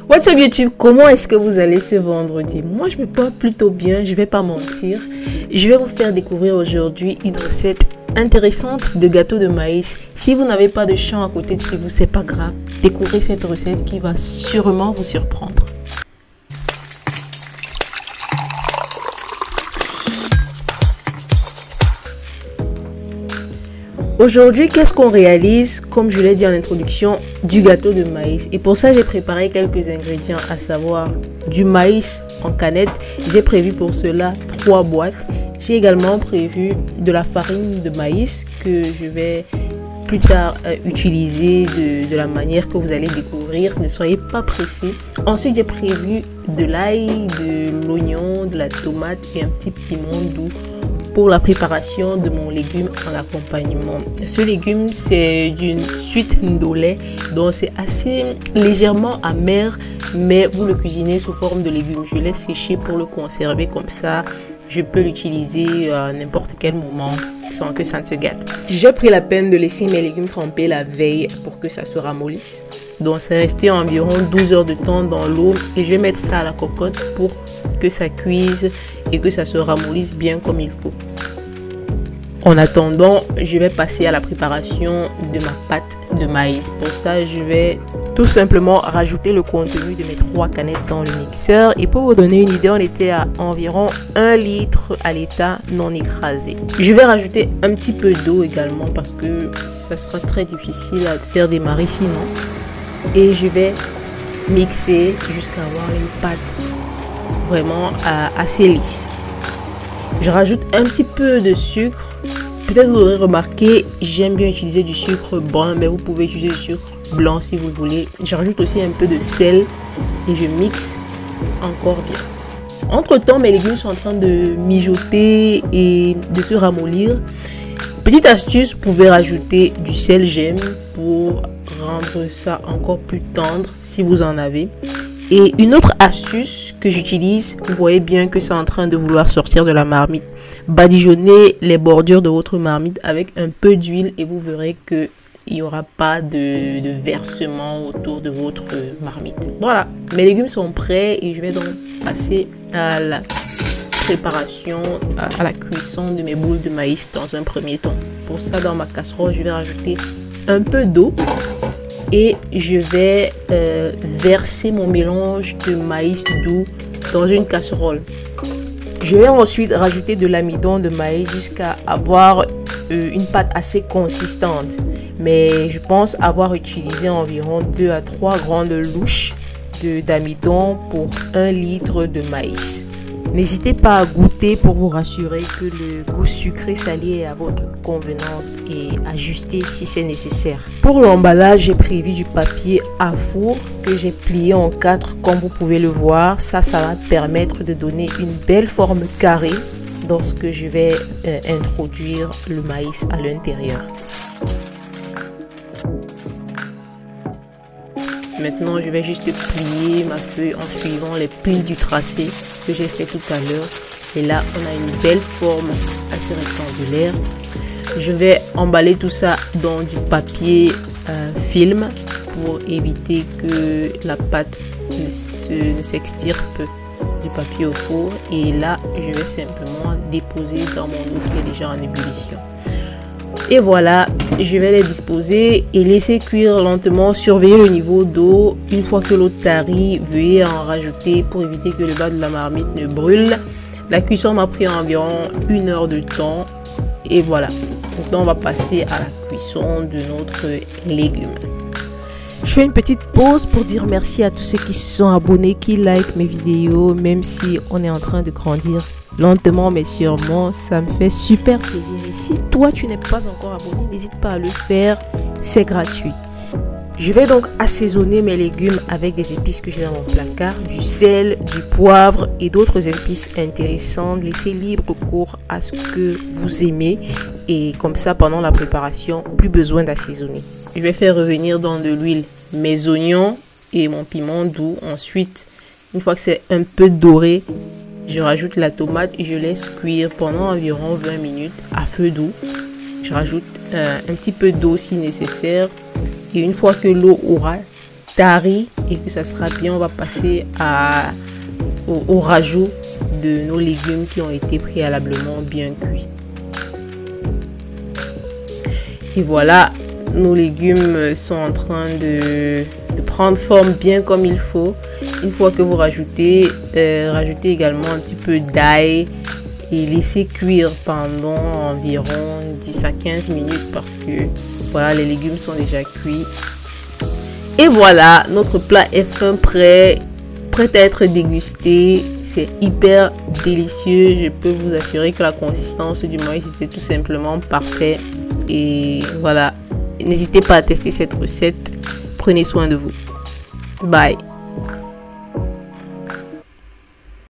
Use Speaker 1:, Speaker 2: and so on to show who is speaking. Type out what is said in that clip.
Speaker 1: What's up YouTube, comment est-ce que vous allez ce vendredi? Moi je me porte plutôt bien, je vais pas mentir. Je vais vous faire découvrir aujourd'hui une recette intéressante de gâteau de maïs. Si vous n'avez pas de champ à côté de chez vous, c'est pas grave. Découvrez cette recette qui va sûrement vous surprendre. Aujourd'hui, qu'est-ce qu'on réalise? Comme je l'ai dit en introduction, du gâteau de maïs. Et pour ça, j'ai préparé quelques ingrédients, à savoir du maïs en canette. J'ai prévu pour cela 3 boîtes. J'ai également prévu de la farine de maïs que je vais plus tard utiliser de la manière que vous allez découvrir. Ne soyez pas pressés. Ensuite, j'ai prévu de l'ail, de l'oignon, de la tomate et un petit piment doux pour la préparation de mon légume en accompagnement. Ce légume, c'est d'une suite ndolé, donc c'est assez légèrement amer, mais vous le cuisinez sous forme de légumes. Je laisse sécher pour le conserver comme ça. Je peux l'utiliser à n'importe quel moment sans que ça ne se gâte. J'ai pris la peine de laisser mes légumes tremper la veille pour que ça se ramollisse. Donc c'est resté environ 12 heures de temps dans l'eau et je vais mettre ça à la cocotte pour que ça cuise et que ça se ramollisse bien comme il faut. En attendant, je vais passer à la préparation de ma pâte de maïs. Pour ça, je vais tout simplement rajouter le contenu de mes 3 canettes dans le mixeur. Et pour vous donner une idée, on était à environ 1 litre à l'état non écrasé. Je vais rajouter un petit peu d'eau également parce que ça sera très difficile à faire démarrer sinon. Et je vais mixer jusqu'à avoir une pâte vraiment assez lisse. Je rajoute un petit peu de sucre. Peut-être vous aurez remarqué, j'aime bien utiliser du sucre brun, mais vous pouvez utiliser du sucre blanc si vous le voulez. Je rajoute aussi un peu de sel et je mixe encore bien. Entre temps, mes légumes sont en train de mijoter et de se ramollir. Petite astuce, vous pouvez rajouter du sel gemme pour rendre ça encore plus tendre si vous en avez. Et une autre astuce que j'utilise, vous voyez bien que c'est en train de vouloir sortir de la marmite. Badigeonnez les bordures de votre marmite avec un peu d'huile et vous verrez qu'il n'y aura pas de versement autour de votre marmite. Voilà, mes légumes sont prêts et je vais donc passer à la préparation, à la cuisson de mes boules de maïs dans un premier temps. Pour ça, dans ma casserole, je vais rajouter un peu d'eau. Et je vais verser mon mélange de maïs doux dans une casserole. Je vais ensuite rajouter de l'amidon de maïs jusqu'à avoir une pâte assez consistante. Mais je pense avoir utilisé environ 2 à 3 grandes louches d'amidon pour 1 litre de maïs. N'hésitez pas à goûter pour vous rassurer que le goût sucré-salé est à votre convenance et ajuster si c'est nécessaire. Pour l'emballage, j'ai prévu du papier à four que j'ai plié en 4 comme vous pouvez le voir. Ça va permettre de donner une belle forme carrée lorsque je vais introduire le maïs à l'intérieur. Maintenant, je vais juste plier ma feuille en suivant les plis du tracé que j'ai fait tout à l'heure. Et là, on a une belle forme assez rectangulaire. Je vais emballer tout ça dans du papier film pour éviter que la pâte ne s'extirpe du papier au four. Et là, je vais simplement déposer dans mon eau qui est déjà en ébullition. Et voilà, je vais les disposer et laisser cuire lentement. Surveillez le niveau d'eau. Une fois que l'eau tarit, veuillez en rajouter pour éviter que le bas de la marmite ne brûle. La cuisson m'a pris environ 1 heure de temps. Et voilà. Maintenant, on va passer à la cuisson de notre légume. Je fais une petite pause pour dire merci à tous ceux qui se sont abonnés, qui like mes vidéos, même si on est en train de grandir lentement mais sûrement. Ça me fait super plaisir. Et si toi tu n'es pas encore abonné, n'hésite pas à le faire, c'est gratuit. Je vais donc assaisonner mes légumes avec des épices que j'ai dans mon placard, du sel, du poivre et d'autres épices intéressantes. Laissez libre cours à ce que vous aimez et comme ça pendant la préparation, plus besoin d'assaisonner. Je vais faire revenir dans de l'huile mes oignons et mon piment doux. Ensuite, une fois que c'est un peu doré, je rajoute la tomate et je laisse cuire pendant environ 20 minutes à feu doux. Je rajoute un petit peu d'eau si nécessaire. Et une fois que l'eau aura tari, et que ça sera bien, on va passer au rajout de nos légumes qui ont été préalablement bien cuits. Et voilà, nos légumes sont en train de prendre forme bien comme il faut. Une fois que vous rajoutez également un petit peu d'ail et laissez cuire pendant environ 10 à 15 minutes parce que voilà, les légumes sont déjà cuits. Et voilà, notre plat est fin, prêt à être dégusté. C'est hyper délicieux. Je peux vous assurer que la consistance du maïs était tout simplement parfaite. Et voilà, n'hésitez pas à tester cette recette. Prenez soin de vous. Bye.